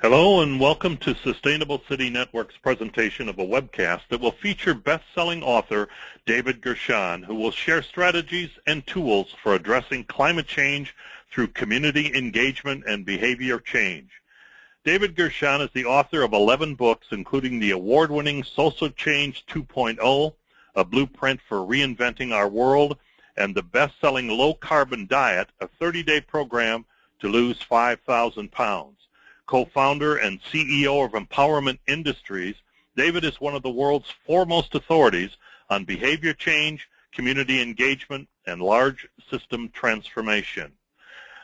Hello and welcome to Sustainable City Network's presentation of a webcast that will feature best-selling author David Gershon, who will share strategies and tools for addressing climate change through community engagement and behavior change. David Gershon is the author of 11 books, including the award-winning Social Change 2.0, A Blueprint for Reinventing Our World, and the best-selling Low Carbon Diet, a 30-day program to lose 5,000 pounds. Co-founder and CEO of Empowerment Industries, David is one of the world's foremost authorities on behavior change, community engagement, and large system transformation.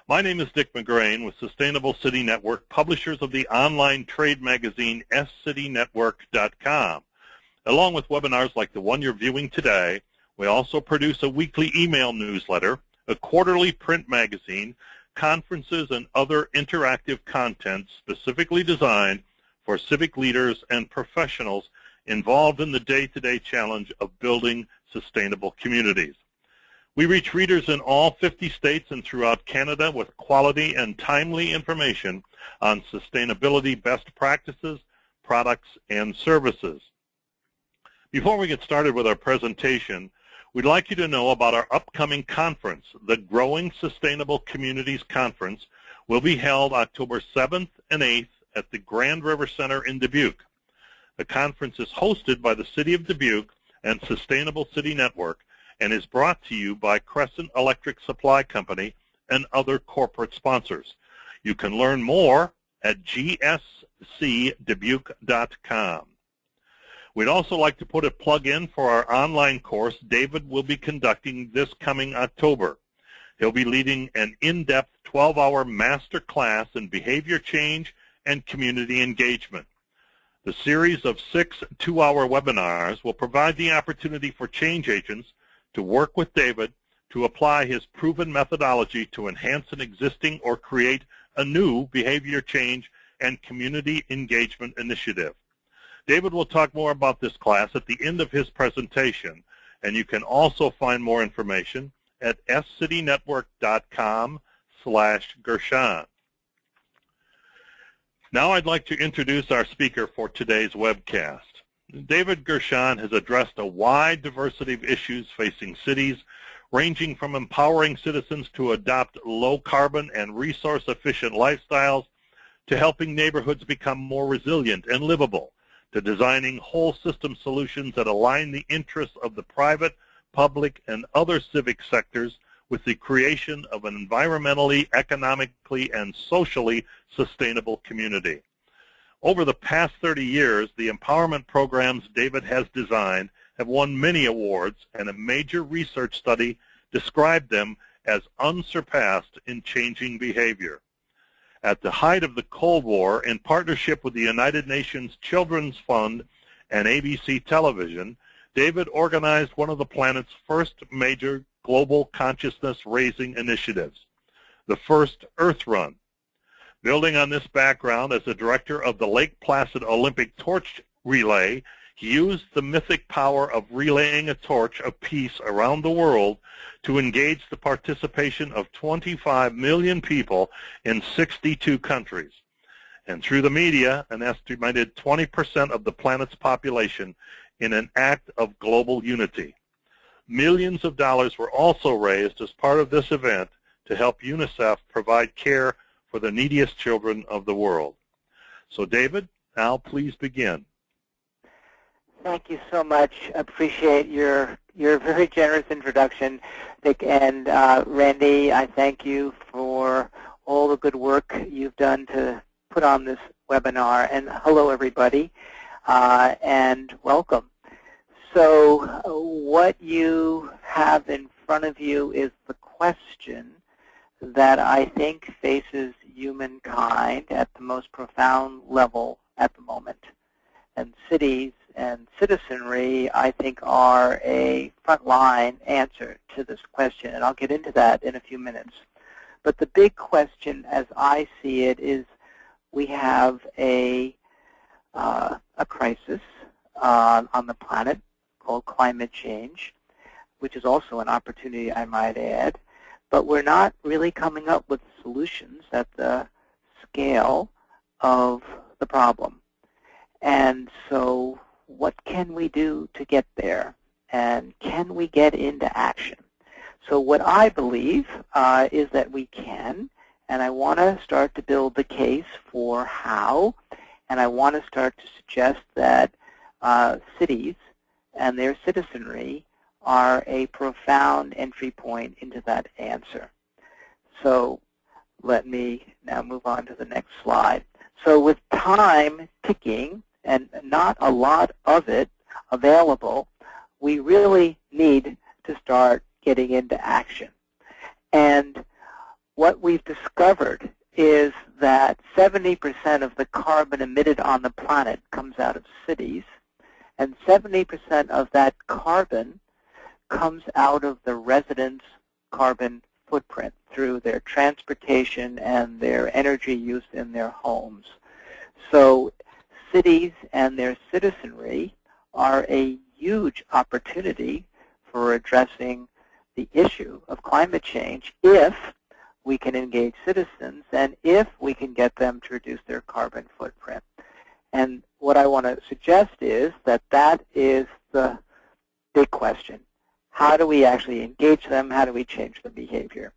My name is Dick McGrain with Sustainable City Network, publishers of the online trade magazine scitynetwork.com. Along with webinars like the one you're viewing today, we also produce a weekly email newsletter, a quarterly print magazine, conferences, and other interactive content specifically designed for civic leaders and professionals involved in the day-to-day challenge of building sustainable communities. We reach readers in all 50 states and throughout Canada with quality and timely information on sustainability best practices, products, and services. Before we get started with our presentation, we'd like you to know about our upcoming conference. The Growing Sustainable Communities Conference will be held October 7th and 8th at the Grand River Center in Dubuque. The conference is hosted by the City of Dubuque and Sustainable City Network and is brought to you by Crescent Electric Supply Company and other corporate sponsors. You can learn more at gscdubuque.com. We'd also like to put a plug in for our online course David will be conducting this coming October. He'll be leading an in-depth 12-hour master class in behavior change and community engagement. The series of 6 two-hour webinars will provide the opportunity for change agents to work with David to apply his proven methodology to enhance an existing or create a new behavior change and community engagement initiative. David will talk more about this class at the end of his presentation, and you can also find more information at scitynetwork.com/Gershon. Now I'd like to introduce our speaker for today's webcast. David Gershon has addressed a wide diversity of issues facing cities, ranging from empowering citizens to adopt low-carbon and resource-efficient lifestyles to helping neighborhoods become more resilient and livable, to designing whole system solutions that align the interests of the private, public, and other civic sectors with the creation of an environmentally, economically, and socially sustainable community. Over the past 30 years, the empowerment programs David has designed have won many awards, and a major research study described them as unsurpassed in changing behavior. At the height of the Cold War, in partnership with the United Nations Children's Fund and ABC Television, David organized one of the planet's first major global consciousness-raising initiatives, the first Earth Run. Building on this background as the director of the Lake Placid Olympic Torch Relay, he used the mythic power of relaying a torch of peace around the world to engage the participation of 25 million people in 62 countries. And through the media, an estimated 20% of the planet's population in an act of global unity. Millions of dollars were also raised as part of this event to help UNICEF provide care for the neediest children of the world. So David, now please begin. Thank you so much. Appreciate your very generous introduction, Dick. And Randy, I thank you for all the good work you've done to put on this webinar. And hello, everybody, and welcome. So what you have in front of you is the question that I think faces humankind at the most profound level at the moment. And cities and citizenry, I think, are a frontline answer to this question, and I'll get into that in a few minutes. But the big question, as I see it, is we have a crisis on the planet called climate change, which is also an opportunity, I might add, but we're not really coming up with solutions at the scale of the problem. And so what can we do to get there? And can we get into action? So what I believe is that we can, and I want to start to build the case for how, and I want to start to suggest that cities and their citizenry are a profound entry point into that answer. So let me now move on to the next slide. So with time ticking and not a lot of it available, we really need to start getting into action. And what we've discovered is that 70% of the carbon emitted on the planet comes out of cities, and 70% of that carbon comes out of the residents' carbon footprint through their transportation and their energy use in their homes. So cities and their citizenry are a huge opportunity for addressing the issue of climate change if we can engage citizens and if we can get them to reduce their carbon footprint. And what I want to suggest is that that is the big question. How do we actually engage them? How do we change the behavior?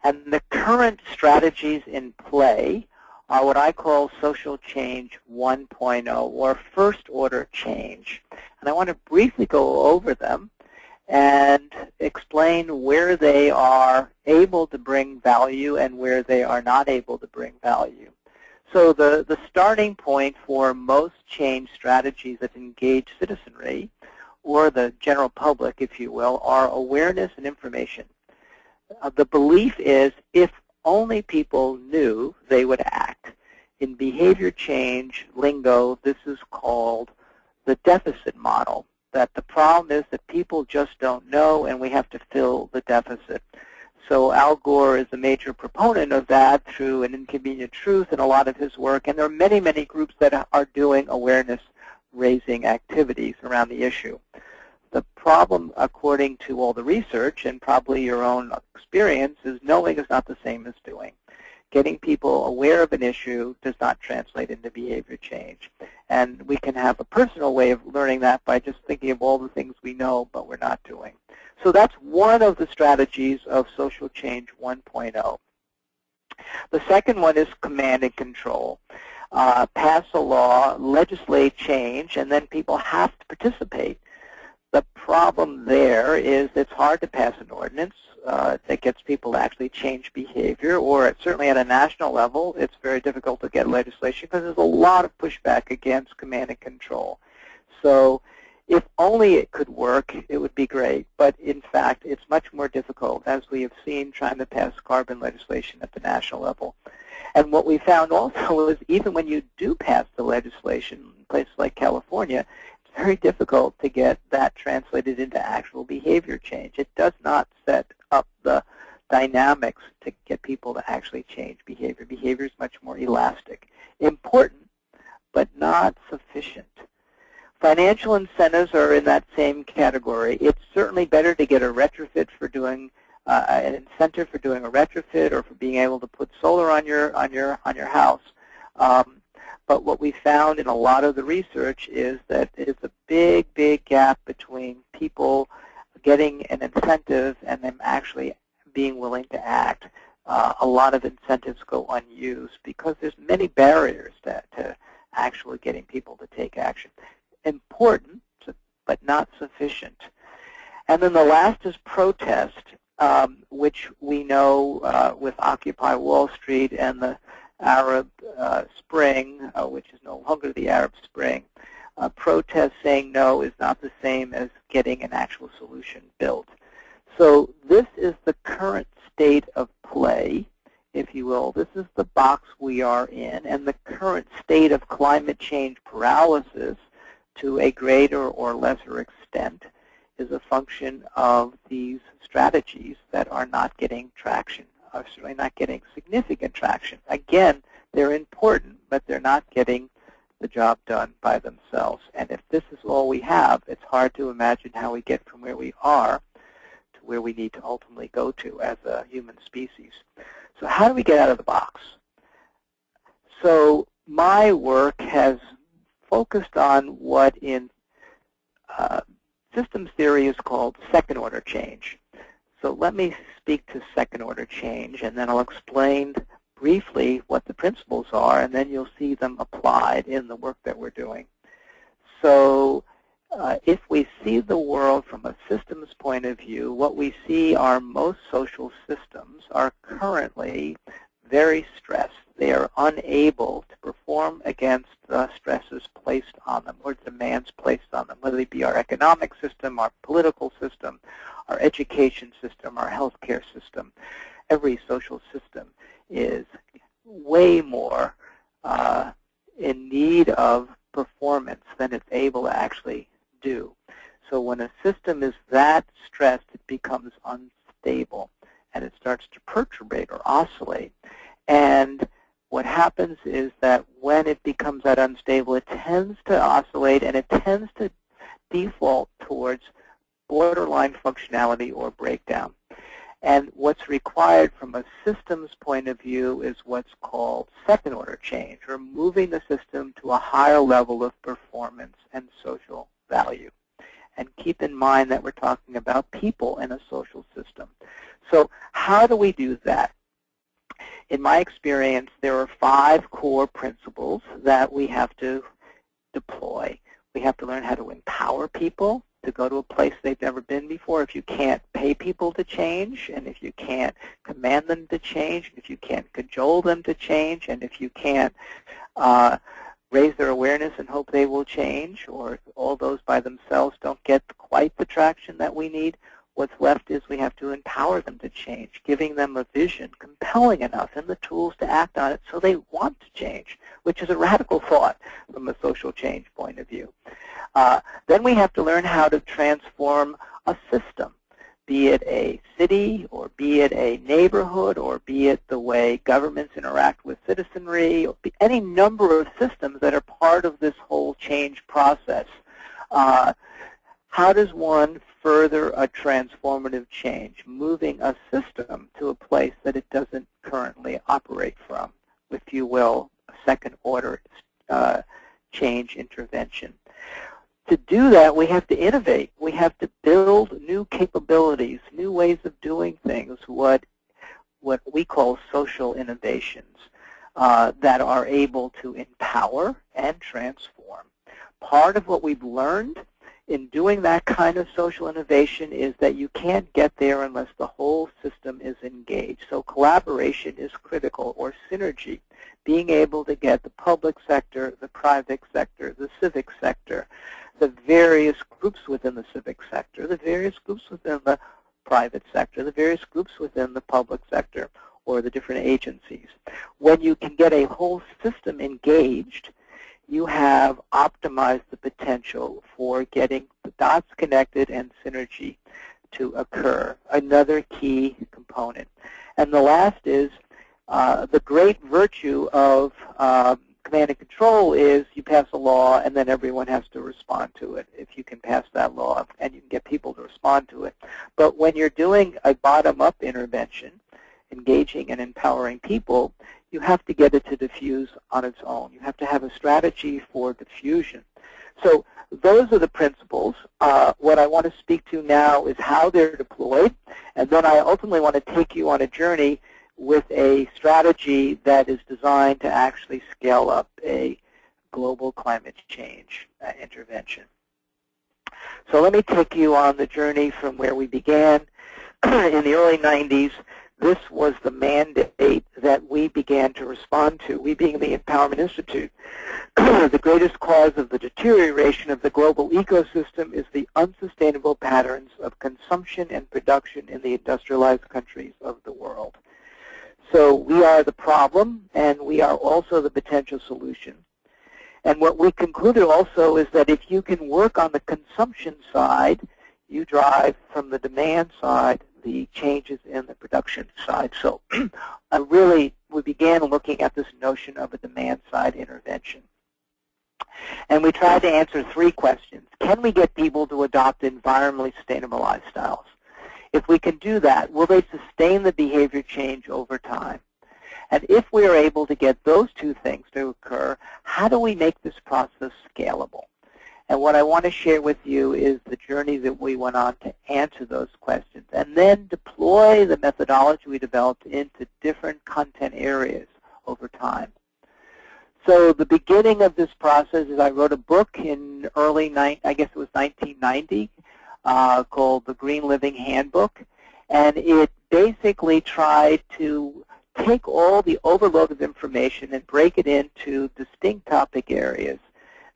And the current strategies in play are what I call social change 1.0, or first-order change. And I want to briefly go over them and explain where they are able to bring value and where they are not able to bring value. So the starting point for most change strategies that engage citizenry, or the general public, if you will, are awareness and information. The belief is if only people knew, they would act. In behavior change lingo, this is called the deficit model, that the problem is that people just don't know and we have to fill the deficit. So Al Gore is a major proponent of that through An Inconvenient Truth and a lot of his work, and there are many, many groups that are doing awareness-raising activities around the issue. The problem, according to all the research and probably your own experience, is knowing is not the same as doing. Getting people aware of an issue does not translate into behavior change. And we can have a personal way of learning that by just thinking of all the things we know but we're not doing. So that's one of the strategies of social change 1.0. The second one is command and control. Pass a law, legislate change, and then people have to participate. The problem there is it's hard to pass an ordinance that gets people to actually change behavior, or certainly at a national level, it's very difficult to get legislation because there's a lot of pushback against command and control. So if only it could work, it would be great. But in fact, it's much more difficult, as we have seen trying to pass carbon legislation at the national level. And what we found also is even when you do pass the legislation in places like California, it's very difficult to get that translated into actual behavior change. It does not set up the dynamics to get people to actually change behavior. Behavior is much more elastic. Important, but not sufficient. Financial incentives are in that same category. It's certainly better to get a retrofit for doing an incentive for doing a retrofit or for being able to put solar on your house. But what we found in a lot of the research is that it's a big, big gap between people getting an incentive and them actually being willing to act. A lot of incentives go unused because there's many barriers to actually getting people to take action. Important, but not sufficient. And then the last is protest, which we know with Occupy Wall Street and the Arab Spring, which is no longer the Arab Spring. Protest saying no is not the same as getting an actual solution built. So this is the current state of play, if you will. This is the box we are in, and the current state of climate change paralysis to a greater or lesser extent is a function of these strategies that are not getting traction, are certainly not getting significant traction. Again, they're important, but they're not getting the job done by themselves. And if this is all we have, it's hard to imagine how we get from where we are to where we need to ultimately go to as a human species. So how do we get out of the box? So my work has focused on what in systems theory is called second-order change. So let me speak to second-order change, and then I'll explain briefly what the principles are, and then you'll see them applied in the work that we're doing. So if we see the world from a systems point of view, what we see are most social systems are currently very stressed. They are unable to perform against the stresses placed on them or demands placed on them, whether it be our economic system, our political system, our education system, our healthcare system. Every social system is way more in need of performance than it's able to actually do. So when a system is that stressed, it becomes unstable, and it starts to perturbate or oscillate. And what happens is that when it becomes that unstable, it tends to oscillate, and it tends to default towards borderline functionality or breakdown. And what's required from a systems point of view is what's called second-order change, or moving the system to a higher level of performance and social value. And keep in mind that we're talking about people in a social system. So how do we do that? In my experience, there are 5 core principles that we have to deploy. We have to learn how to empower people to go to a place they've never been before. If you can't pay people to change, and if you can't command them to change, if you can't cajole them to change, and if you can't raise their awareness and hope they will change, or all those by themselves don't get quite the traction that we need, what's left is we have to empower them to change, giving them a vision compelling enough and the tools to act on it so they want to change, which is a radical thought from a social change point of view. Then we have to learn how to transform a system, be it a city, or be it a neighborhood, or be it the way governments interact with citizenry, or any number of systems that are part of this whole change process. How does one further a transformative change, moving a system to a place that it doesn't currently operate from, if you will, a second-order change intervention? To do that, we have to innovate. We have to build new capabilities, new ways of doing things, what we call social innovations that are able to empower and transform. Part of what we've learned in doing that kind of social innovation is that you can't get there unless the whole system is engaged. So collaboration is critical, or synergy, being able to get the public sector, the private sector, the civic sector, the various groups within the civic sector, the various groups within the private sector, the various groups within the public sector, or the different agencies. When you can get a whole system engaged, you have optimized the potential for getting the dots connected and synergy to occur, another key component. And the last is the great virtue of command and control is you pass a law and then everyone has to respond to it if you can pass that law and you can get people to respond to it. But when you're doing a bottom-up intervention, engaging and empowering people, you have to get it to diffuse on its own. You have to have a strategy for diffusion. So those are the principles. What I want to speak to now is how they're deployed, and then I ultimately want to take you on a journey with a strategy that is designed to actually scale up a global climate change intervention. So let me take you on the journey from where we began in the early 90s. This was the mandate that we began to respond to, we being the Empowerment Institute. The greatest cause of the deterioration of the global ecosystem is the unsustainable patterns of consumption and production in the industrialized countries of the world. So we are the problem, and we are also the potential solution. And what we concluded also is that if you can work on the consumption side, you drive from the demand side the changes in the production side. So we began looking at this notion of a demand-side intervention. And we tried to answer 3 questions. Can we get people to adopt environmentally sustainable lifestyles? If we can do that, will they sustain the behavior change over time? And if we are able to get those two things to occur, how do we make this process scalable? And what I want to share with you is the journey that we went on to answer those questions and then deploy the methodology we developed into different content areas over time. So the beginning of this process is I wrote a book in I guess it was 1990, called The Green Living Handbook. And it basically tried to take all the overload of information and break it into distinct topic areas.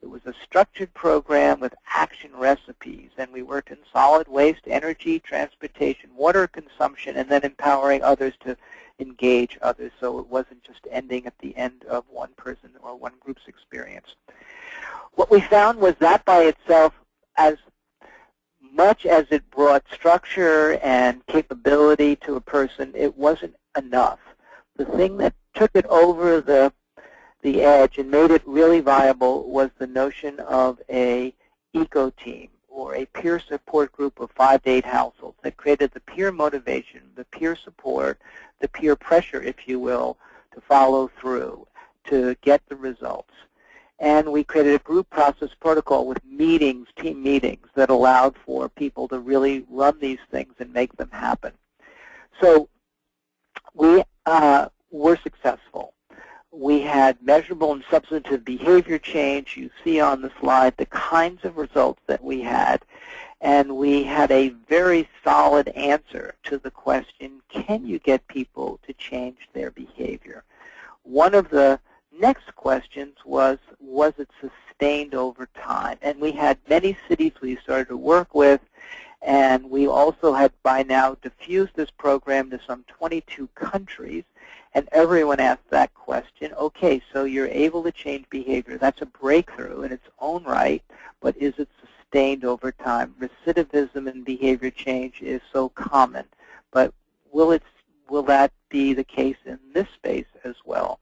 It was a structured program with action recipes, and we worked in solid waste, energy, transportation, water consumption, and then empowering others to engage others, so it wasn't just ending at the end of one person or one group's experience. What we found was that by itself, as much as it brought structure and capability to a person, it wasn't enough. The thing that took it over the edge and made it really viable was the notion of a eco-team, or a peer support group of 5 to 8 households that created the peer motivation, the peer support, the peer pressure, if you will, to follow through, to get the results. And we created a group process protocol with meetings, team meetings, that allowed for people to really run these things and make them happen. So we were successful. We had measurable and substantive behavior change. You see on the slide the kinds of results that we had. And we had a very solid answer to the question, can you get people to change their behavior? One of the next questions was it sustained over time? And we had many cities we started to work with, and we also had by now diffused this program to some 22 countries. And everyone asked that question, okay, so you're able to change behavior. That's a breakthrough in its own right, but is it sustained over time? Recidivism in behavior change is so common, but will that be the case in this space as well?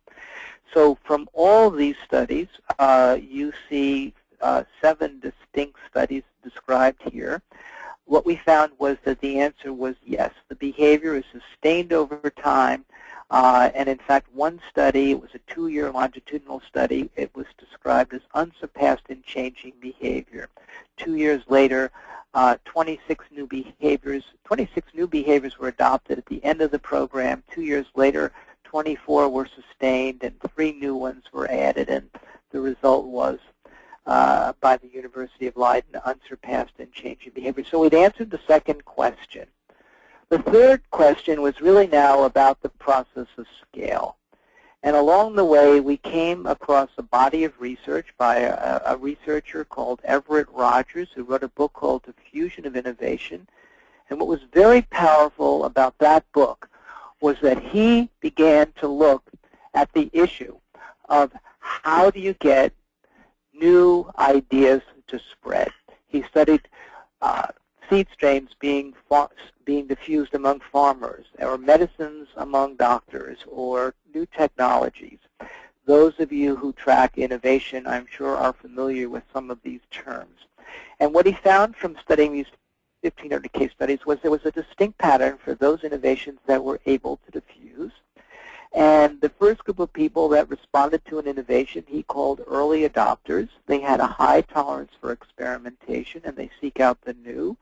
So from all these studies, you see 7 distinct studies described here. What we found was that the answer was yes. The behavior is sustained over time. And in fact, one study, it was a 2-year longitudinal study, it was described as unsurpassed in changing behavior. 2 years later, 26 new behaviors were adopted at the end of the program. 2 years later, 24 were sustained and 3 new ones were added, and the result was, by the University of Leiden, unsurpassed in changing behavior. So we'd answered the second question. The third question was really now about the process of scale. And along the way, we came across a body of research by a researcher called Everett Rogers, who wrote a book called Diffusion of Innovation. And what was very powerful about that book was that he began to look at the issue of how do you get new ideas to spread. He studied seed strains being diffused among farmers, or medicines among doctors, or new technologies. Those of you who track innovation, I'm sure, are familiar with some of these terms. And what he found from studying these 1,500 case studies was there was a distinct pattern for those innovations that were able to diffuse. And the first group of people that responded to an innovation he called early adopters. They had a high tolerance for experimentation, and they seek out the new.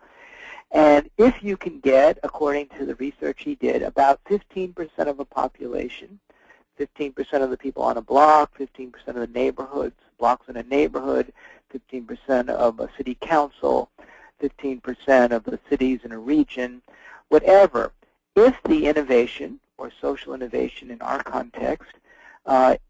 And if you can get, according to the research he did, about 15% of a population, 15% of the people on a block, 15% of the neighborhoods, blocks in a neighborhood, 15% of a city council, 15% of the cities in a region, whatever, if the innovation, or social innovation in our context,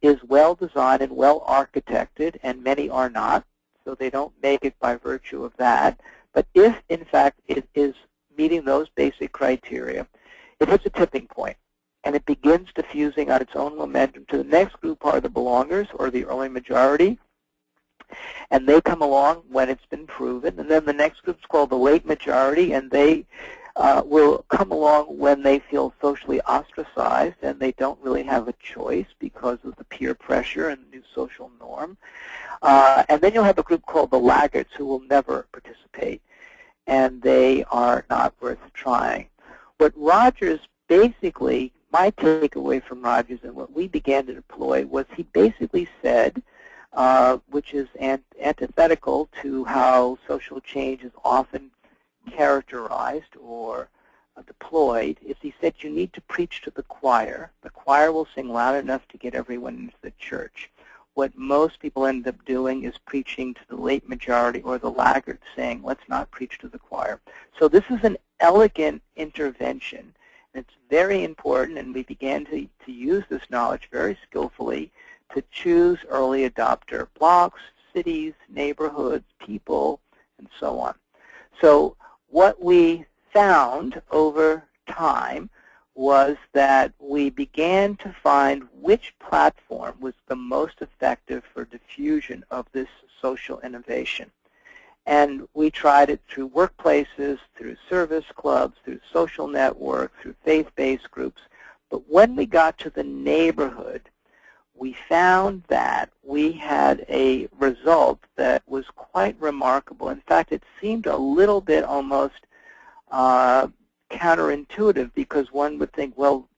is well designed and well architected, and many are not, so they don't make it by virtue of that. But if, in fact, it is meeting those basic criteria, it hits a tipping point, and it begins diffusing on its own momentum to the next group are the belongers, or the early majority, and they come along when it's been proven. And then the next group is called the late majority, and they will come along when they feel socially ostracized and they don't really have a choice because of the peer pressure and the new social norm. And then you'll have a group called the laggards who will never participate, and they are not worth trying. What Rogers basically my takeaway from Rogers and what we began to deploy was he basically said, which is antithetical to how social change is often characterized or deployed, is he said you need to preach to the choir. The choir will sing loud enough to get everyone into the church. What most people end up doing is preaching to the late majority or the laggards, saying, let's not preach to the choir. So this is an elegant intervention. It's very important, and we began to use this knowledge very skillfully to choose early adopter blocks, cities, neighborhoods, people, and so on. So what we found over time was that we began to find which platform was the most effective for diffusion of this social innovation. And we tried it through workplaces, through service clubs, through social networks, through faith-based groups. But when we got to the neighborhood, we found that we had a result that was quite remarkable. In fact, it seemed a little bit almost counterintuitive, because one would think, well,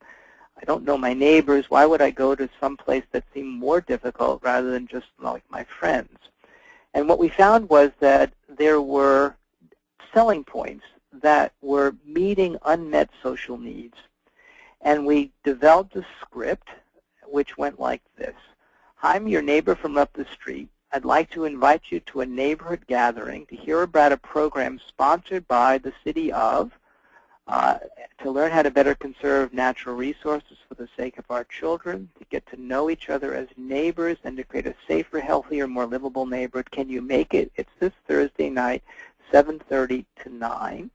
I don't know my neighbors. Why would I go to some place that seemed more difficult rather than just like my friends? And what we found was that there were selling points that were meeting unmet social needs. And we developed a script which went like this. Hi, I'm your neighbor from up the street. I'd like to invite you to a neighborhood gathering to hear about a program sponsored by the city of, to learn how to better conserve natural resources for the sake of our children, to get to know each other as neighbors, and to create a safer, healthier, more livable neighborhood. Can you make it? It's this Thursday night, 7:30 to 9.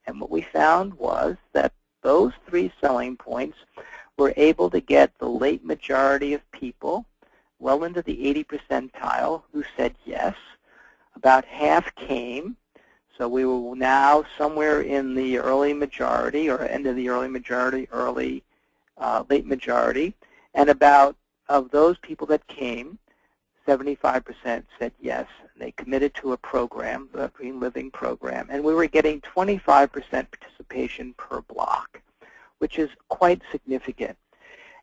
And what we found was that those three selling points were able to get the late majority of people well into the 80 percentile who said yes. About half came. So we were now somewhere in the early majority, or end of the early majority, late majority. And about, of those people that came, 75% said yes. They committed to a program, the Green Living program. And we were getting 25% participation per block, which is quite significant.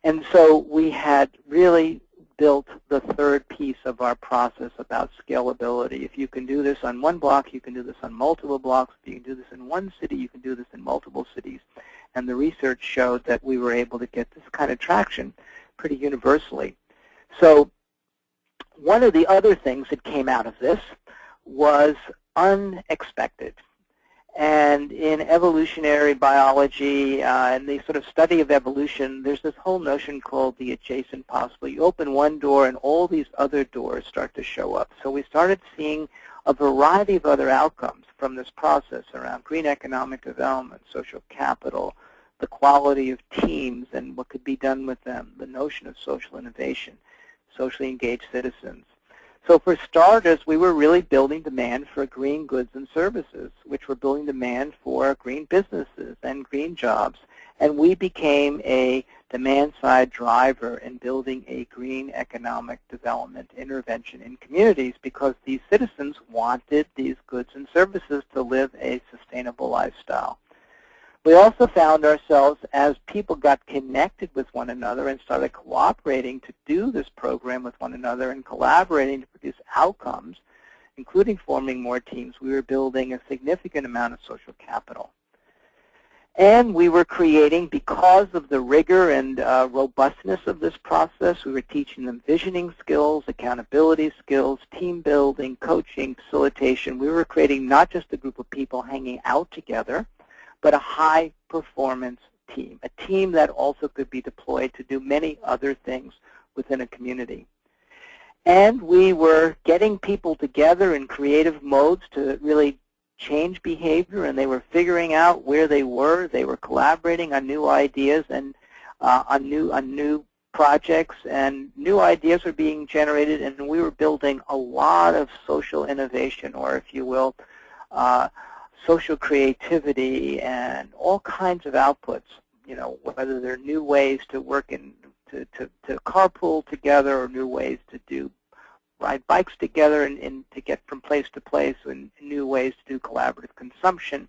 And so we had really built the third piece of our process about scalability. If you can do this on one block, you can do this on multiple blocks. If you can do this in one city, you can do this in multiple cities. And the research showed that we were able to get this kind of traction pretty universally. So one of the other things that came out of this was unexpected. And in evolutionary biology and the sort of study of evolution, there's this whole notion called the adjacent possible. You open one door and all these other doors start to show up. So we started seeing a variety of other outcomes from this process around green economic development, social capital, the quality of teams and what could be done with them, the notion of social innovation, socially engaged citizens. So for starters, we were really building demand for green goods and services, which were building demand for green businesses and green jobs. And we became a demand-side driver in building a green economic development intervention in communities, because these citizens wanted these goods and services to live a sustainable lifestyle. We also found ourselves, as people got connected with one another and started cooperating to do this program with one another and collaborating to produce outcomes, including forming more teams, we were building a significant amount of social capital. And we were creating, because of the rigor and robustness of this process, we were teaching them visioning skills, accountability skills, team building, coaching, facilitation. We were creating not just a group of people hanging out together, but a high-performance team, a team that also could be deployed to do many other things within a community. And we were getting people together in creative modes to really change behavior, and they were figuring out where they were. They were collaborating on new ideas and on new projects, and new ideas were being generated, and we were building a lot of social innovation, or if you will, social creativity and all kinds of outputs, you know, whether they're new ways to work in, to carpool together, or new ways to ride bikes together and to get from place to place, and new ways to do collaborative consumption.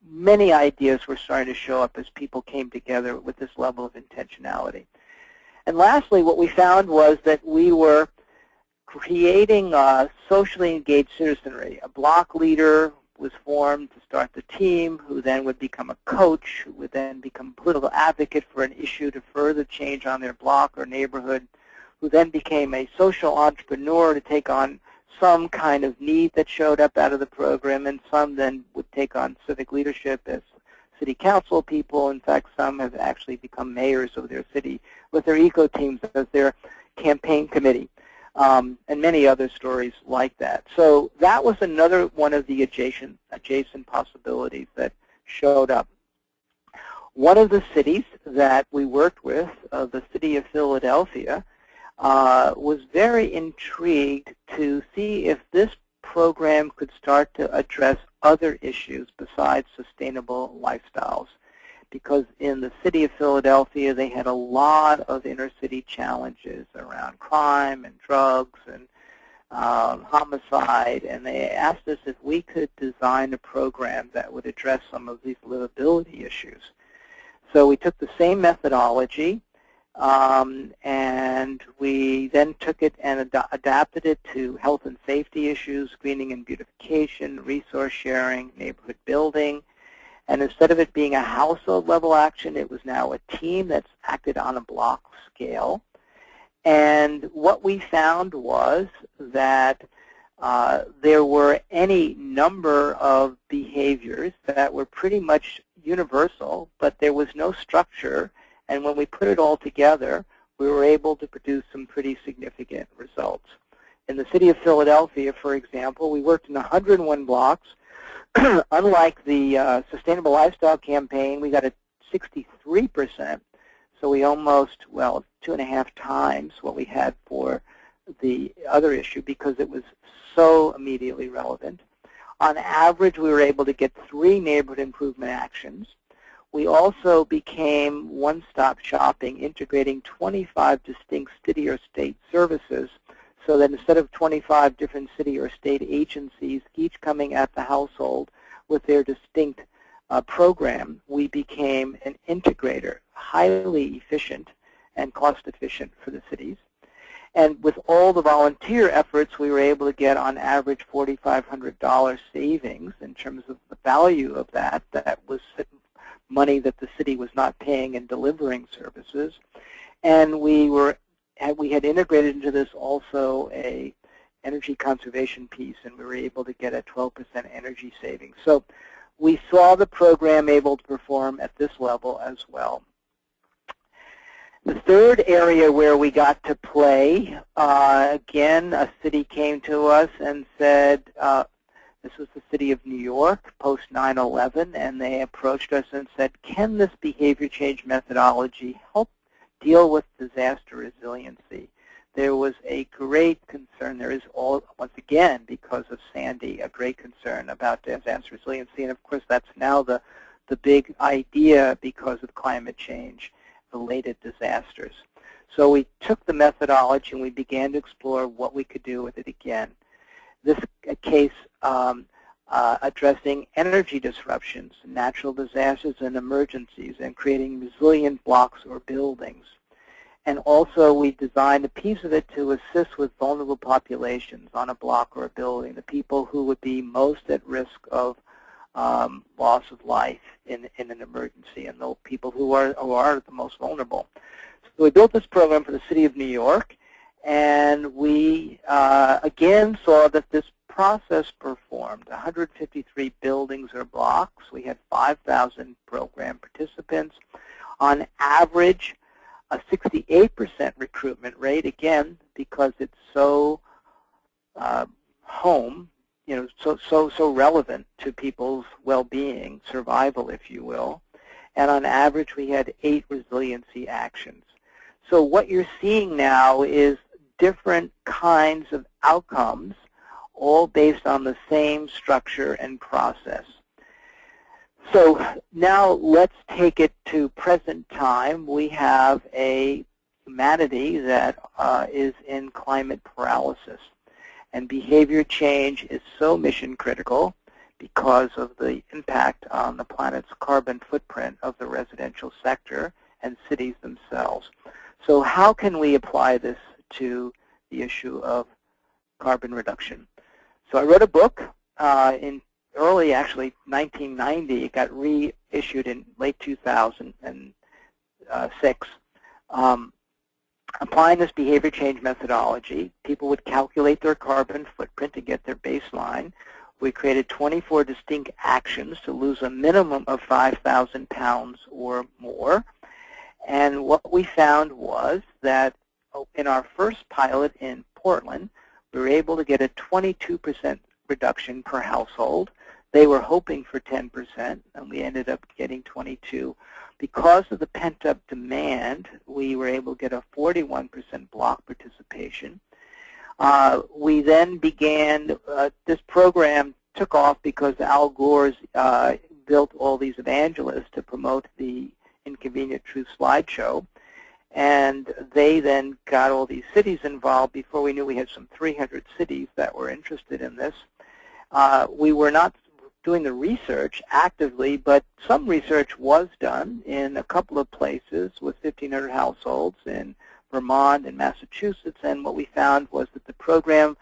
many ideas were starting to show up as people came together with this level of intentionality. And lastly, what we found was that we were creating a socially engaged citizenry. A block leader was formed to start the team, who then would become a coach, who would then become a political advocate for an issue to further change on their block or neighborhood, who then became a social entrepreneur to take on some kind of need that showed up out of the program, and some then would take on civic leadership as city council people. In fact, some have actually become mayors of their city with their eco teams as their campaign committee, and many other stories like that. So that was another one of the adjacent possibilities that showed up. One of the cities that we worked with, the city of Philadelphia, was very intrigued to see if this program could start to address other issues besides sustainable lifestyles. Because in the city of Philadelphia, they had a lot of inner city challenges around crime and drugs and homicide, and they asked us if we could design a program that would address some of these livability issues. So we took the same methodology, and we then took it and adapted it to health and safety issues, greening and beautification, resource sharing, neighborhood building. And instead of it being a household level action, it was now a team that's acted on a block scale. And what we found was that there were any number of behaviors that were pretty much universal, but there was no structure. And when we put it all together, we were able to produce some pretty significant results. In the city of Philadelphia, for example, we worked in 101 blocks. Unlike the Sustainable Lifestyle Campaign, we got a 63%. So we almost, well, 2.5 times what we had for the other issue because it was so immediately relevant. On average, we were able to get 3 neighborhood improvement actions. We also became one-stop shopping, integrating 25 distinct city or state services, so that instead of 25 different city or state agencies, each coming at the household with their distinct program, we became an integrator, highly efficient and cost-efficient for the cities. And with all the volunteer efforts, we were able to get on average $4,500 savings in terms of the value of that. That was money that the city was not paying in delivering services. And we had integrated into this also a energy conservation piece, and we were able to get a 12% energy savings. So we saw the program able to perform at this level as well. The third area where we got to play, again, a city came to us and said, this was the city of New York, post 9/11, and they approached us and said, can this behavior change methodology help deal with disaster resiliency? There was a great concern. There is, once again, because of Sandy, a great concern about disaster resiliency. And of course, that's now the big idea because of climate change related disasters. So we took the methodology and we began to explore what we could do with it again. This case addressing energy disruptions, natural disasters and emergencies, and creating resilient blocks or buildings. And also we designed a piece of it to assist with vulnerable populations on a block or a building, the people who would be most at risk of loss of life in an emergency, and the people who are the most vulnerable. So we built this program for the city of New York, and we again saw that this process performed. 153 buildings or blocks. We had 5,000 program participants. On average, a 68% recruitment rate, again, because it's so home, so relevant to people's well-being, survival, if you will. And on average, we had 8 resiliency actions. So what you're seeing now is different kinds of outcomes, all based on the same structure and process. So now let's take it to present time. We have a humanity that is in climate paralysis. And behavior change is so mission critical because of the impact on the planet's carbon footprint of the residential sector and cities themselves. So how can we apply this to the issue of carbon reduction? So I wrote a book in early, actually, 1990. It got reissued in late 2006. Applying this behavior change methodology, people would calculate their carbon footprint to get their baseline. We created 24 distinct actions to lose a minimum of 5,000 pounds or more. And what we found was that in our first pilot in Portland, we were able to get a 22% reduction per household. They were hoping for 10%, and we ended up getting 22. Because of the pent-up demand, we were able to get a 41% block participation. We then began, this program took off because Al Gore's built all these evangelists to promote the Inconvenient Truth slideshow. And they then got all these cities involved. Before we knew, we had some 300 cities that were interested in this. We were not doing the research actively, but some research was done in a couple of places with 1,500 households in Vermont and Massachusetts, and what we found was that the program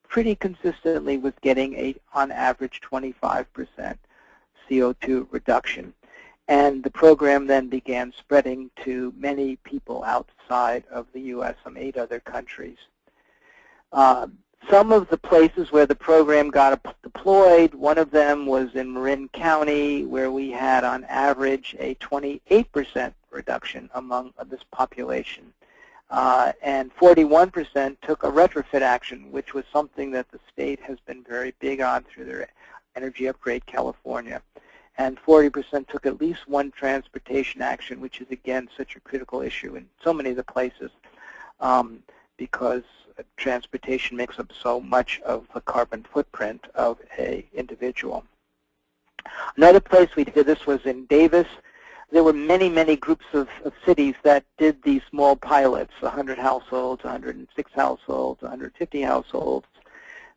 pretty consistently was getting on average 25% CO2 reduction. And the program then began spreading to many people outside of the U.S., some 8 other countries. Some of the places where the program got deployed, one of them was in Marin County, where we had on average a 28% reduction among this population. And 41% took a retrofit action, which was something that the state has been very big on through their Energy Upgrade California. And 40% took at least one transportation action, which is, again, such a critical issue in so many of the places because transportation makes up so much of the carbon footprint of an individual. Another place we did this was in Davis. There were many, many groups of cities that did these small pilots, 100 households, 106 households, 150 households.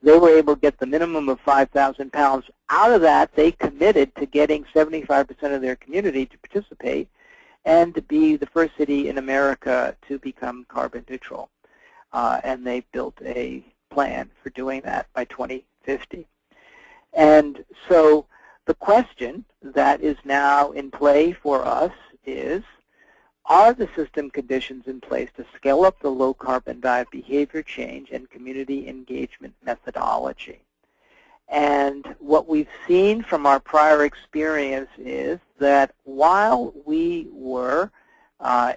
They were able to get the minimum of 5,000 pounds. Out of that, they committed to getting 75% of their community to participate and to be the first city in America to become carbon neutral. And they built a plan for doing that by 2050. And so the question that is now in play for us is, are the system conditions in place to scale up the low carbon diet behavior change and community engagement methodology? And what we've seen from our prior experience is that while we were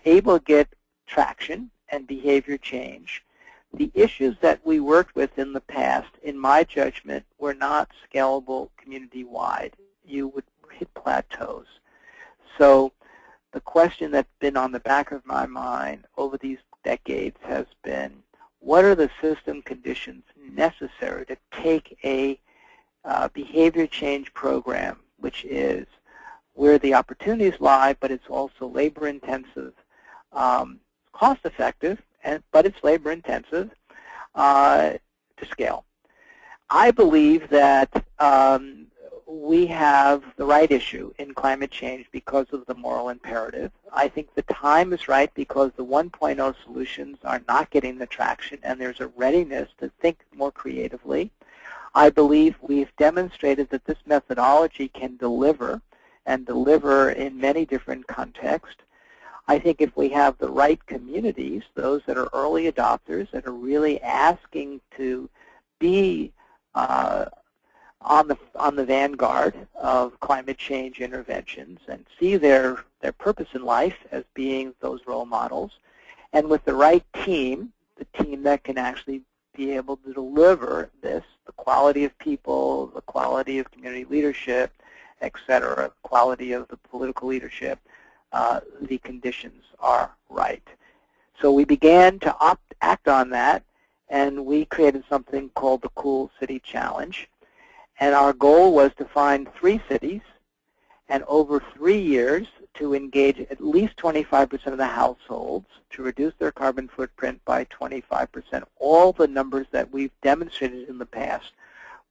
able to get traction and behavior change, the issues that we worked with in the past, in my judgment, were not scalable community-wide. You would hit plateaus. So the question that's been on the back of my mind over these decades has been, what are the system conditions necessary to take a behavior change program, which is where the opportunities lie, but it's also labor-intensive, cost-effective, but it's labor-intensive to scale. I believe that we have the right issue in climate change because of the moral imperative. I think the time is right because the 1.0 solutions are not getting the traction, and there's a readiness to think more creatively. I believe we've demonstrated that this methodology can deliver, and deliver in many different contexts. I think if we have the right communities, those that are early adopters, that are really asking to be on the vanguard of climate change interventions and see their purpose in life as being those role models, and with the right team, the team that can actually be able to deliver this, the quality of people, the quality of community leadership, et cetera, quality of the political leadership, the conditions are right. So we began to act on that, and we created something called the Cool City Challenge. And our goal was to find 3 cities, and over 3 years to engage at least 25% of the households to reduce their carbon footprint by 25%. All the numbers that we've demonstrated in the past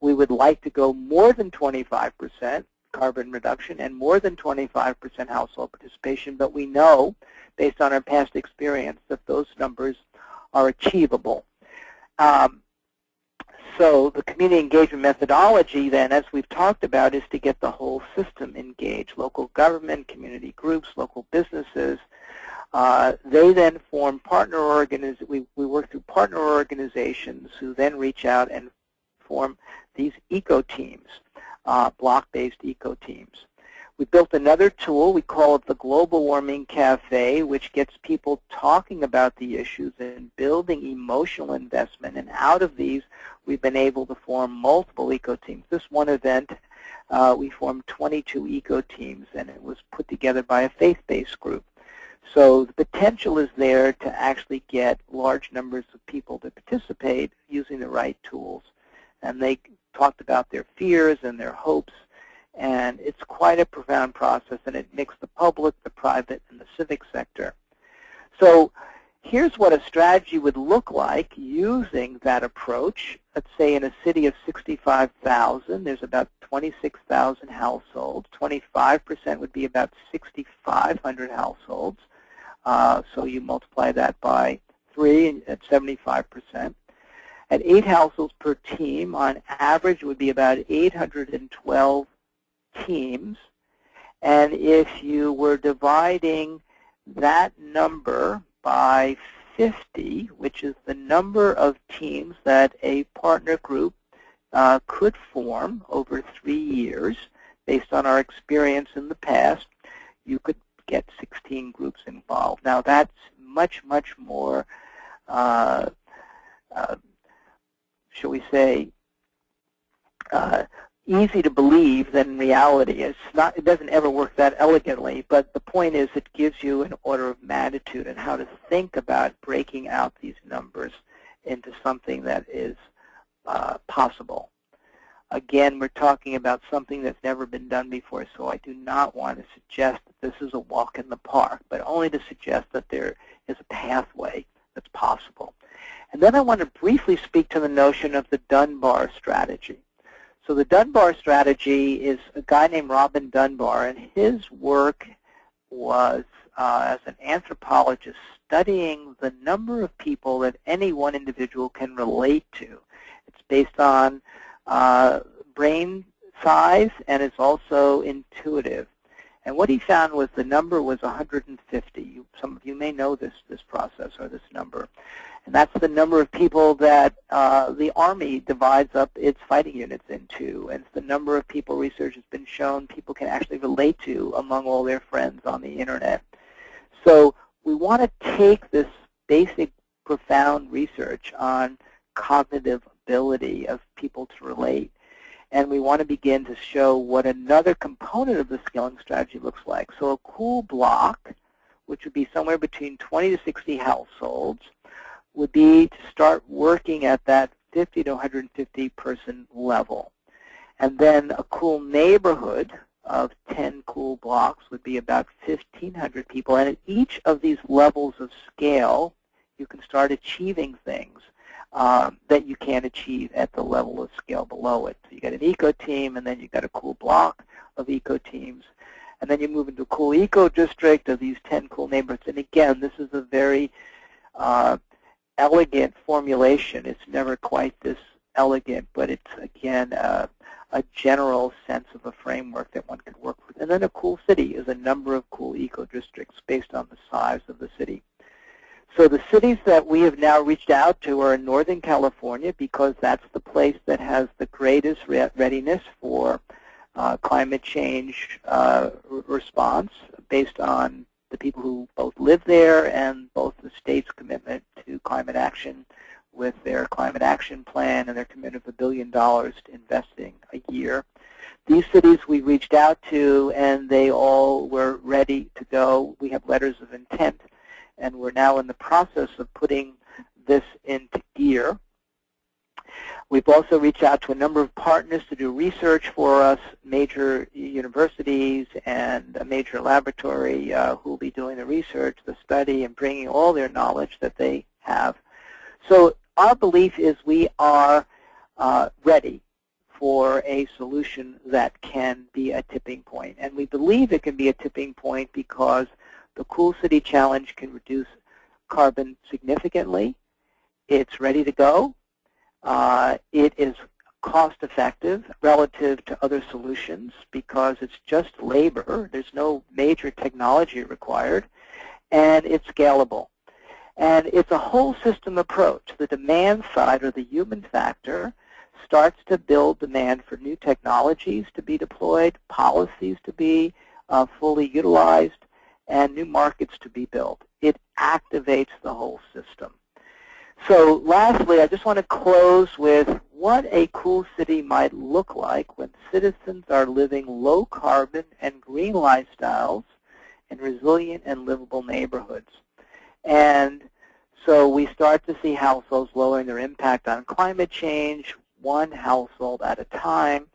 We would like to go more than 25% carbon reduction and more than 25% household participation, but we know, based on our past experience, that those numbers are achievable. So the community engagement methodology then, as we've talked about, is to get the whole system engaged, local government, community groups, local businesses. They then form partner organizations. We work through partner organizations who then reach out and form these eco-teams, block-based eco-teams. We built another tool. We call it the Global Warming Cafe, which gets people talking about the issues and building emotional investment. And out of these, we've been able to form multiple eco-teams. This one event, we formed 22 eco-teams, and it was put together by a faith-based group. So the potential is there to actually get large numbers of people to participate using the right tools. And they talked about their fears and their hopes. And it's quite a profound process, and it mixed the public, the private, and the civic sector. So here's what a strategy would look like using that approach. Let's say in a city of 65,000, there's about 26,000 households. 25% would be about 6,500 households. So you multiply that by 3 at 75%. At 8 households per team, on average, it would be about 812 teams. And if you were dividing that number by 50, which is the number of teams that a partner group could form over 3 years, based on our experience in the past, you could get 16 groups involved. Now that's much, much more, shall we say, easy to believe than in reality. It doesn't ever work that elegantly, but the point is it gives you an order of magnitude and how to think about breaking out these numbers into something that is possible. Again, we're talking about something that's never been done before, so I do not want to suggest that this is a walk in the park, but only to suggest that there is a pathway that's possible. And then I want to briefly speak to the notion of the Dunbar strategy. So the Dunbar strategy is a guy named Robin Dunbar, and his work was as an anthropologist studying the number of people that any one individual can relate to. It's based on brain size, and it's also intuitive. And what he found was the number was 150. Some of you may know this process or this number. And that's the number of people that the Army divides up its fighting units into. And it's the number of people, research has been shown, people can actually relate to among all their friends on the Internet. So we want to take this basic, profound research on cognitive ability of people to relate, and we want to begin to show what another component of the scaling strategy looks like. So a cool block, which would be somewhere between 20 to 60 households, would be to start working at that 50 to 150 person level. And then a cool neighborhood of 10 cool blocks would be about 1,500 people. And at each of these levels of scale, you can start achieving things that you can't achieve at the level of scale below it. So you got an eco team, and then you got a cool block of eco teams. And then you move into a cool eco district of these 10 cool neighborhoods. And again, this is a very elegant formulation. It's never quite this elegant, but it's, again, a general sense of a framework that one could work with. And then a cool city is a number of cool eco districts based on the size of the city. So the cities that we have now reached out to are in Northern California, because that's the place that has the greatest readiness for climate change response, based on the people who both live there and both the state's commitment to climate action with their climate action plan and their commitment of $1 billion to investing a year. These cities we reached out to, and they all were ready to go. We have letters of intent, and we're now in the process of putting this into gear. We've also reached out to a number of partners to do research for us, major universities and a major laboratory who will be doing the research, the study, and bringing all their knowledge that they have. So our belief is we are ready for a solution that can be a tipping point. And we believe it can be a tipping point because the Cool City Challenge can reduce carbon significantly. It's ready to go. It is cost-effective relative to other solutions because it's just labor. There's no major technology required. And it's scalable. And it's a whole system approach. The demand side, or the human factor, starts to build demand for new technologies to be deployed, policies to be fully utilized, and new markets to be built. It activates the whole system. So lastly, I just want to close with what a cool city might look like when citizens are living low carbon and green lifestyles in resilient and livable neighborhoods. And so we start to see households lowering their impact on climate change, one household at a time.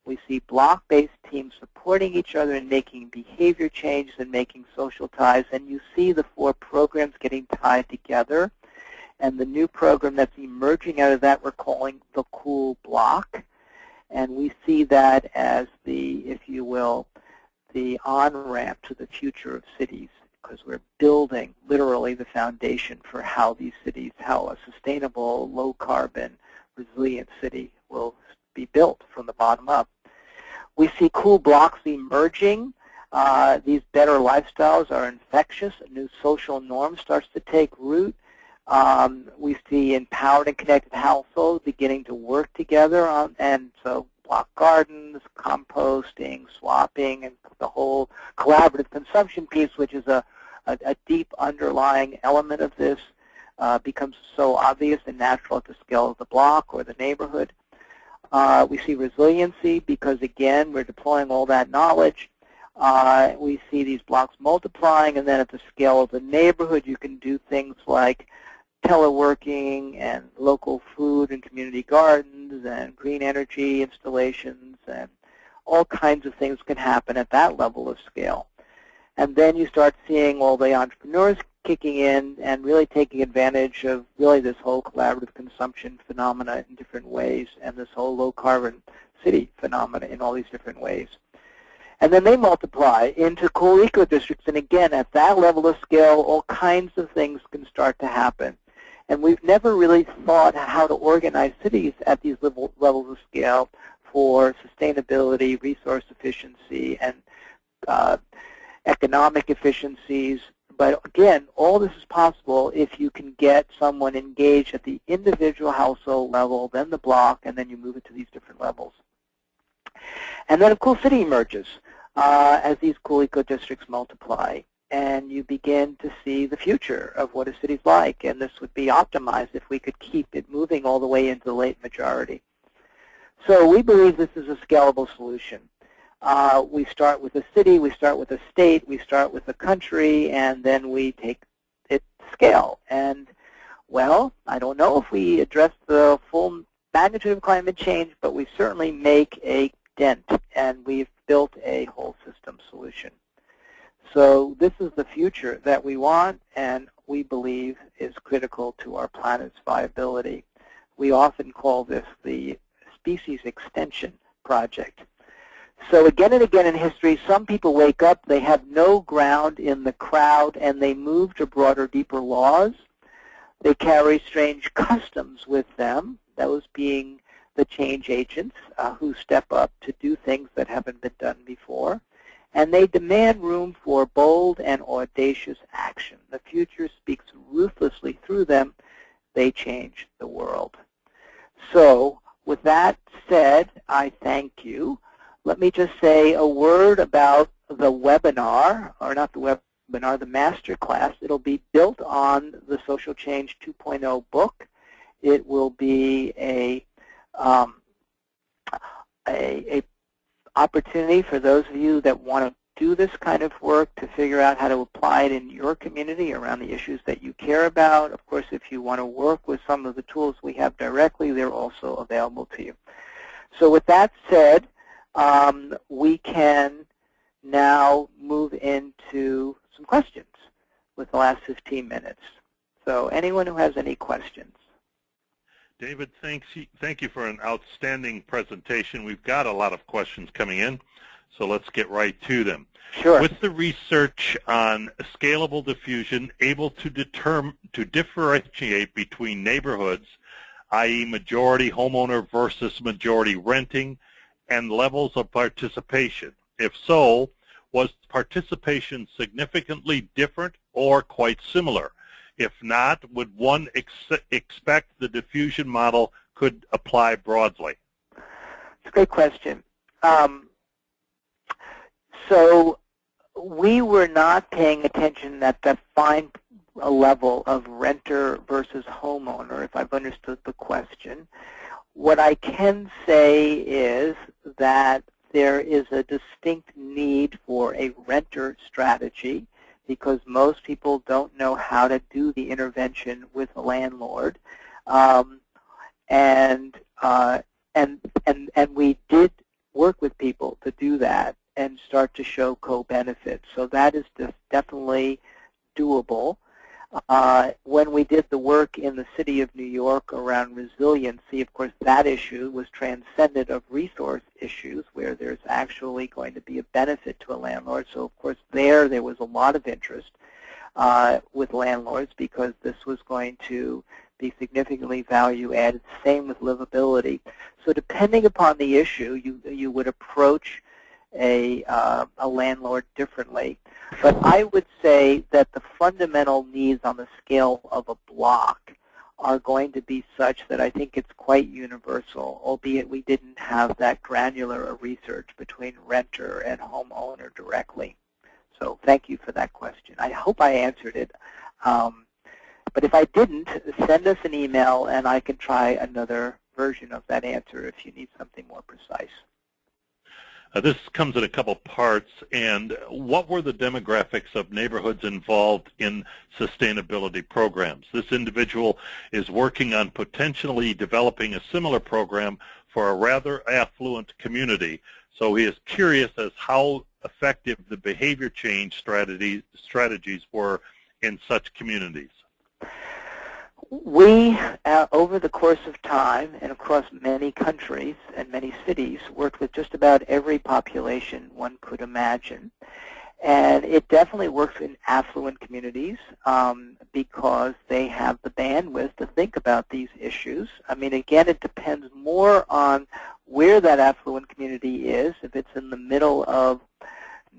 We see block-based teams supporting each other and making behavior changes and making social ties. And you see the 4 programs getting tied together. And the new program that's emerging out of that we're calling the Cool Block. And we see that as the, if you will, the on-ramp to the future of cities, because we're building literally the foundation for how these cities, how a sustainable, low-carbon, resilient city will be built from the bottom up. We see cool blocks emerging. These better lifestyles are infectious. A new social norm starts to take root. We see empowered and connected households beginning to work together on, and so block gardens, composting, swapping, and the whole collaborative consumption piece, which is a deep underlying element of this, becomes so obvious and natural at the scale of the block or the neighborhood. We see resiliency because, again, we're deploying all that knowledge. We see these blocks multiplying, and then at the scale of the neighborhood, you can do things like teleworking and local food and community gardens and green energy installations, and all kinds of things can happen at that level of scale. And then you start seeing all the entrepreneurs kicking in and really taking advantage of really this whole collaborative consumption phenomena in different ways, and this whole low-carbon city phenomena in all these different ways. And then they multiply into cool eco-districts, and again, at that level of scale, all kinds of things can start to happen. And we've never really thought how to organize cities at these levels of scale for sustainability, resource efficiency, and economic efficiencies. But again, all this is possible if you can get someone engaged at the individual household level, then the block, and then you move it to these different levels. And then a cool city emerges as these cool eco-districts multiply. And you begin to see the future of what a city's like. And this would be optimized if we could keep it moving all the way into the late majority. So we believe this is a scalable solution. We start with a city, we start with a state, we start with a country, and then we take it to scale. And, well, I don't know if we address the full magnitude of climate change, but we certainly make a dent, and we've built a whole system solution. So this is the future that we want, and we believe is critical to our planet's viability. We often call this the species extension project. So again and again in history, some people wake up, they have no ground in the crowd, and they move to broader, deeper laws. They carry strange customs with them, those being the change agents who step up to do things that haven't been done before. And they demand room for bold and audacious action. The future speaks ruthlessly through them. They change the world. So with that said, I thank you. Let me just say a word about the webinar, or not the webinar, the masterclass. It'll be built on the Social Change 2.0 book. It will be a opportunity for those of you that want to do this kind of work to figure out how to apply it in your community around the issues that you care about. Of course, if you want to work with some of the tools we have directly, they're also available to you. So with that said, we can now move into some questions with the last 15 minutes. So anyone who has any questions? David, thank you for an outstanding presentation. We've got a lot of questions coming in, so let's get right to them. Sure. With the research on scalable diffusion able to differentiate between neighborhoods, i.e. majority homeowner versus majority renting, and levels of participation? If so, was participation significantly different or quite similar? If not, would one expect the diffusion model could apply broadly? It's a great question. So we were not paying attention at the fine level of renter versus homeowner, if I've understood the question. What I can say is that there is a distinct need for a renter strategy because most people don't know how to do the intervention with a landlord. And we did work with people to do that and start to show co-benefits. So that is definitely doable. When we did the work in the city of New York around resiliency, of course, that issue was transcendent of resource issues where there's actually going to be a benefit to a landlord. So, of course, there was a lot of interest with landlords because this was going to be significantly value added. Same with livability. So depending upon the issue, you would approach a landlord differently. But I would say that the fundamental needs on the scale of a block are going to be such that I think it's quite universal, albeit we didn't have that granular research between renter and homeowner directly. So thank you for that question. I hope I answered it. But if I didn't, send us an email and I can try another version of that answer if you need something more precise. This comes in a couple parts, and what were the demographics of neighborhoods involved in sustainability programs? This individual is working on potentially developing a similar program for a rather affluent community, so he is curious as how effective the behavior change strategies were in such communities. We, over the course of time and across many countries and many cities, worked with just about every population one could imagine. And it definitely works in affluent communities because they have the bandwidth to think about these issues. I mean, again, it depends more on where that affluent community is. If it's in the middle of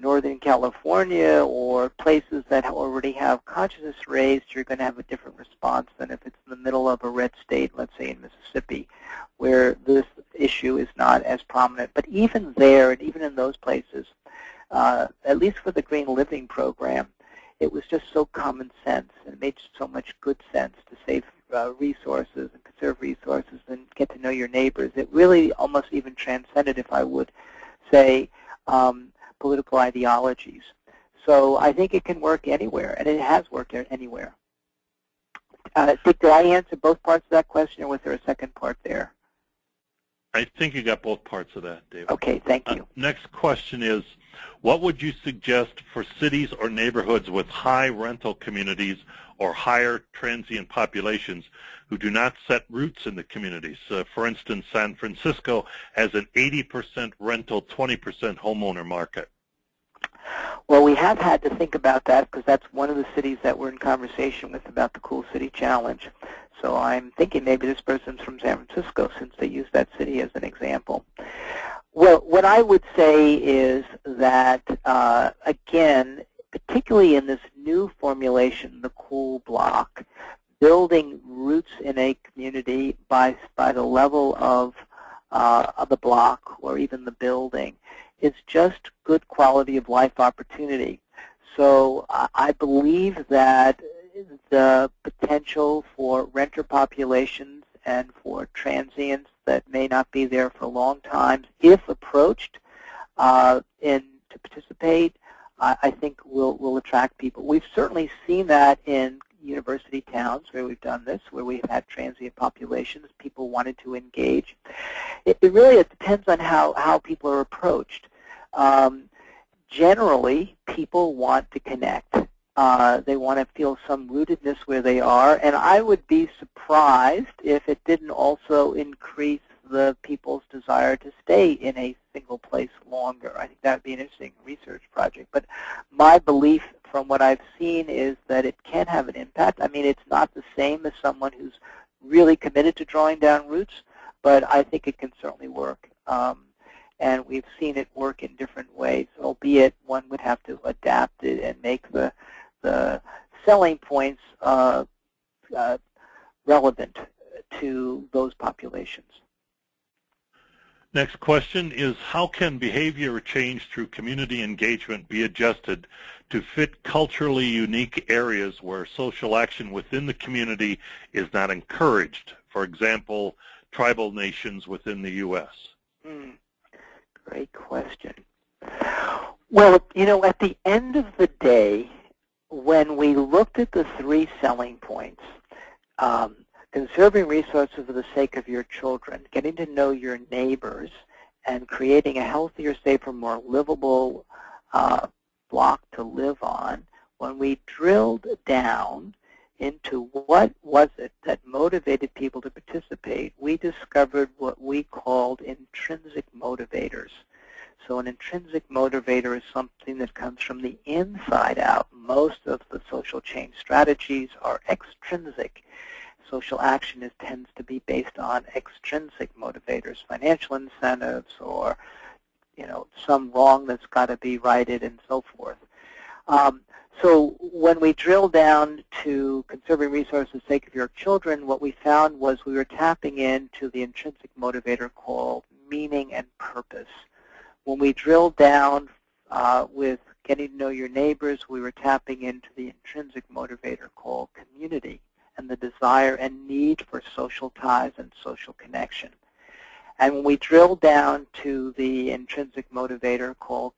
Northern California or places that already have consciousness raised, you're going to have a different response than if it's in the middle of a red state, let's say in Mississippi, where this issue is not as prominent. But even there, and even in those places, at least for the Green Living program, it was just so common sense, and it made so much good sense to save resources and conserve resources and get to know your neighbors. It really almost even transcended, if I would say, political ideologies. So I think it can work anywhere, and it has worked anywhere. Did I answer both parts of that question, or was there a second part there? I think you got both parts of that, David. Okay, thank you. Next question is, what would you suggest for cities or neighborhoods with high rental communities or higher transient populations who do not set roots in the communities? For instance, San Francisco has an 80% rental, 20% homeowner market. Well, we have had to think about that because that's one of the cities that we're in conversation with about the Cool City Challenge. So I'm thinking maybe this person's from San Francisco since they use that city as an example. Well, what I would say is that, again, particularly in this new formulation, the Cool Block, building roots in a community by the level of the block or even the building is just good quality of life opportunity. So I believe that the potential for renter populations and for transients that may not be there for long times, if approached to participate, I think will attract people. We've certainly seen that in university towns where we've done this, where we've had transient populations, people wanted to engage. It really depends on how people are approached. Generally, people want to connect. They want to feel some rootedness where they are. And I would be surprised if it didn't also increase the people's desire to stay in a single place longer. I think that would be an interesting research project. But my belief from what I've seen is that it can have an impact. I mean, it's not the same as someone who's really committed to drawing down roots, but I think it can certainly work. And we've seen it work in different ways, albeit one would have to adapt it and make the selling points relevant to those populations. Next question is, how can behavior change through community engagement be adjusted to fit culturally unique areas where social action within the community is not encouraged? For example, tribal nations within the U.S. Great question. Well, you know, at the end of the day, when we looked at the 3 selling points, conserving resources for the sake of your children, getting to know your neighbors, and creating a healthier, safer, more livable block to live on, when we drilled down into what was it that motivated people to participate, we discovered what we called intrinsic motivators. So an intrinsic motivator is something that comes from the inside out. Most of the social change strategies are extrinsic. Social action tends to be based on extrinsic motivators, financial incentives, or some wrong that's got to be righted, and so forth. So when we drill down to conserving resources for the sake of your children, what we found was we were tapping into the intrinsic motivator called meaning and purpose. When we drilled down with getting to know your neighbors, we were tapping into the intrinsic motivator called community, and the desire and need for social ties and social connection. And when we drill down to the intrinsic motivator called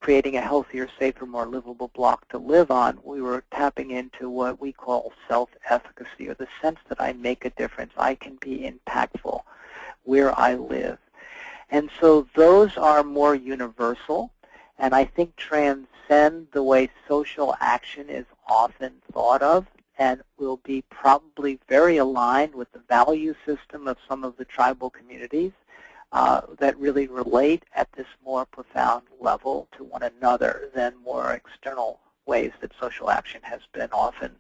creating a healthier, safer, more livable block to live on, we were tapping into what we call self-efficacy, or the sense that I make a difference, I can be impactful where I live. And so those are more universal, and I think transcend the way social action is often thought of, and will be probably very aligned with the value system of some of the tribal communities that really relate at this more profound level to one another than more external ways that social action has been often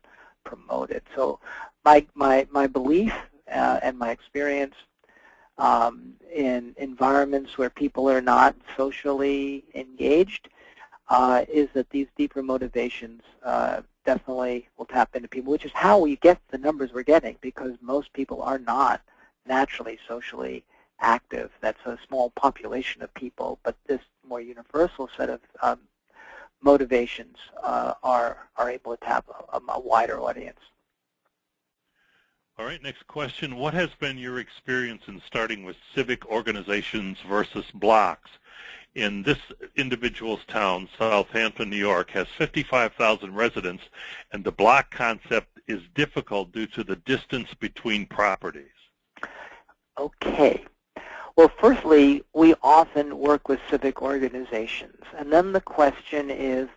promoted. So my belief and my experience in environments where people are not socially engaged is that these deeper motivations definitely will tap into people, which is how we get the numbers we're getting, because most people are not naturally socially active. That's a small population of people, but this more universal set of motivations are able to tap a wider audience. All right, next question. What has been your experience in starting with civic organizations versus blocks? In this individual's town, Southampton, New York, has 55,000 residents, and the block concept is difficult due to the distance between properties. Okay. Well, firstly, we often work with civic organizations, and then the question is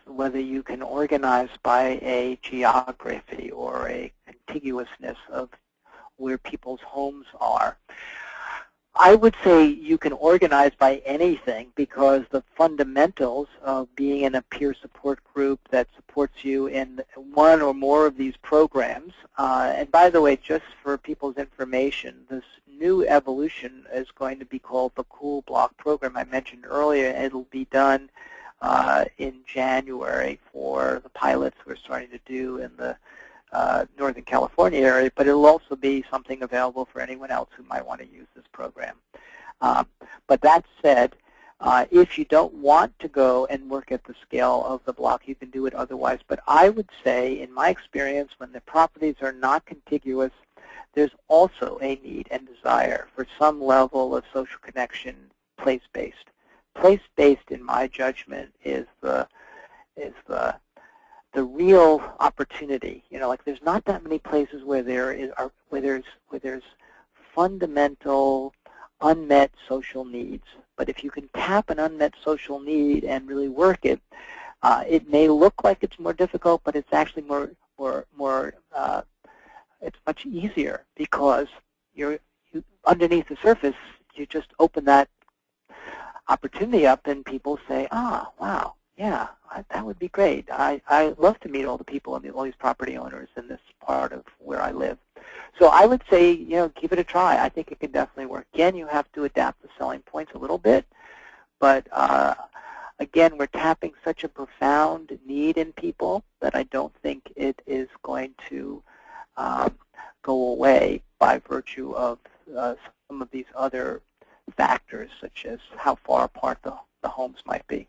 whether you can organize by a geography or a contiguousness of where people's homes are. I would say you can organize by anything, because the fundamentals of being in a peer support group that supports you in one or more of these programs, and by the way, just for people's information, this new evolution is going to be called the Cool Block program I mentioned earlier. It'll be done in January for the pilots we're starting to do in the Northern California area, but it'll also be something available for anyone else who might want to use this program. But that said, if you don't want to go and work at the scale of the block, you can do it otherwise. But I would say, in my experience, when the properties are not contiguous, there's also a need and desire for some level of social connection, place-based. Place-based, in my judgment, is the real opportunity. Like, there's not that many places where there's fundamental unmet social needs. But if you can tap an unmet social need and really work it, It may look like it's more difficult, but it's actually it's much easier because you underneath the surface, you just open that opportunity up and people say, wow, yeah, that would be great. I love to meet all the people and all these property owners in this part of where I live. So I would say, give it a try. I think it can definitely work. Again, you have to adapt the selling points a little bit, but again, we're tapping such a profound need in people that I don't think it is going to go away by virtue of some of these other factors, such as how far apart the homes might be.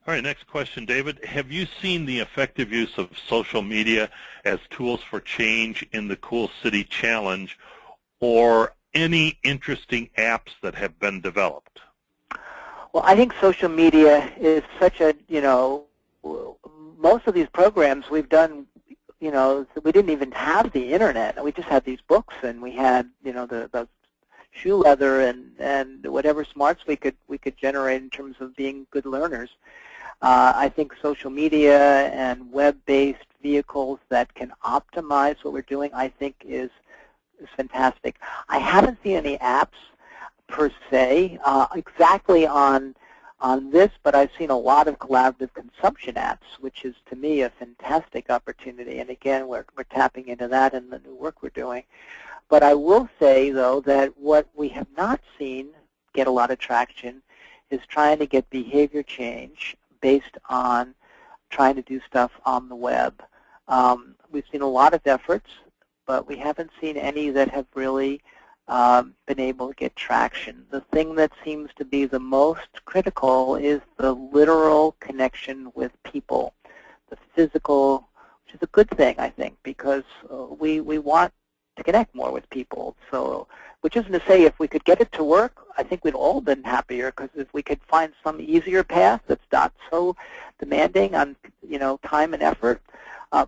All right, next question, David. Have you seen the effective use of social media as tools for change in the Cool City Challenge, or any interesting apps that have been developed? Well, I think social media is such a, most of these programs we've done, we didn't even have the internet. We just had these books, and we had, the shoe leather and whatever smarts we could generate in terms of being good learners. I think social media and web-based vehicles that can optimize what we're doing, I think is fantastic. I haven't seen any apps per se exactly on this, but I've seen a lot of collaborative consumption apps, which is to me a fantastic opportunity. And again, we're tapping into that in the new work we're doing. But I will say, though, that what we have not seen get a lot of traction is trying to get behavior change based on trying to do stuff on the web. We've seen a lot of efforts, but we haven't seen any that have really been able to get traction. The thing that seems to be the most critical is the literal connection with people, the physical, which is a good thing, I think, because we want to connect more with people. So, which isn't to say if we could get it to work, I think we'd all been happier, because if we could find some easier path that's not so demanding on time and effort,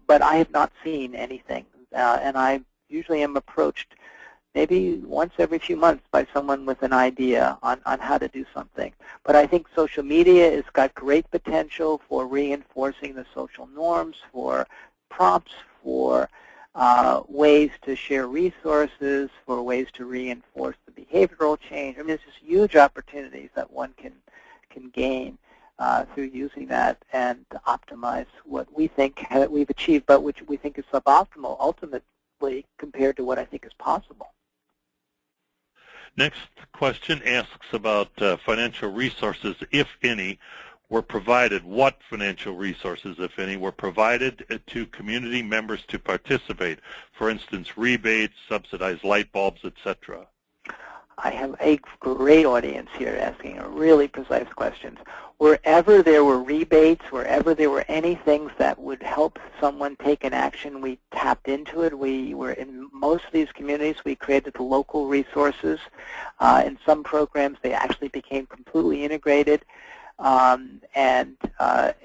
but I have not seen anything, and I usually am approached maybe once every few months by someone with an idea on how to do something. But I think social media has got great potential for reinforcing the social norms, for prompts, for ways to share resources, for ways to reinforce the behavioral change. I mean, there's just huge opportunities that one can gain through using that and to optimize what we think that we've achieved, but which we think is suboptimal ultimately compared to what I think is possible. Next question asks about financial resources, if any, were provided. What financial resources, if any, were provided to community members to participate? For instance, rebates, subsidized light bulbs, etc. I have a great audience here asking really precise questions. Wherever there were rebates, wherever there were any things that would help someone take an action, we tapped into it. We were in most of these communities, we created the local resources. In some programs, they actually became completely integrated.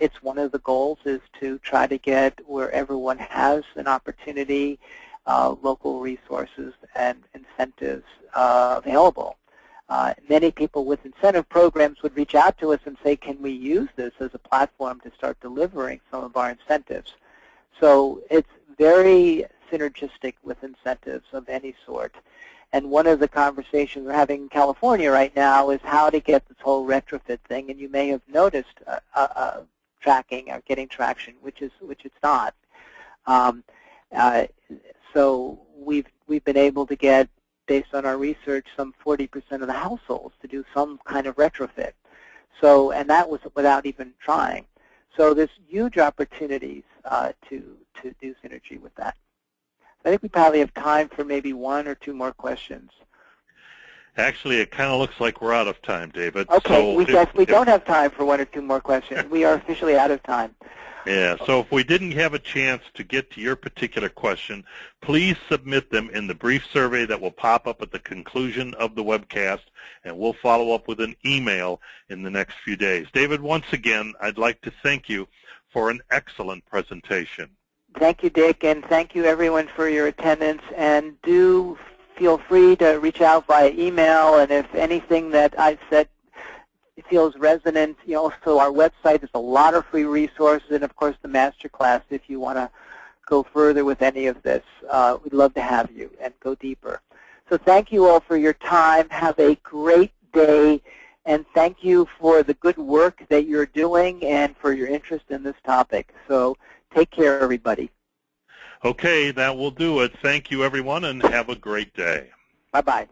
It's one of the goals is to try to get where everyone has an opportunity, local resources and incentives available. Many people with incentive programs would reach out to us and say, can we use this as a platform to start delivering some of our incentives? So it's very synergistic with incentives of any sort. And one of the conversations we're having in California right now is how to get this whole retrofit thing. And you may have noticed tracking or getting traction, which it's not. So we've been able to get, based on our research, some 40% of the households to do some kind of retrofit. So, and that was without even trying. So there's huge opportunities to do synergy with that. I think we probably have time for maybe one or two more questions. Actually, it kind of looks like we're out of time, David. Okay, so we don't have time for one or two more questions. We are officially out of time. Yeah, so if we didn't have a chance to get to your particular question, please submit them in the brief survey that will pop up at the conclusion of the webcast, and we'll follow up with an email in the next few days. David, once again, I'd like to thank you for an excellent presentation. Thank you, Dick, and thank you, everyone, for your attendance. And do feel free to reach out via email, and if anything that I've said feels resonant, also our website, there's a lot of free resources, and of course the masterclass if you want to go further with any of this. We'd love to have you and go deeper. So thank you all for your time. Have a great day, and thank you for the good work that you're doing and for your interest in this topic. So take care, everybody. Okay, that will do it. Thank you, everyone, and have a great day. Bye-bye.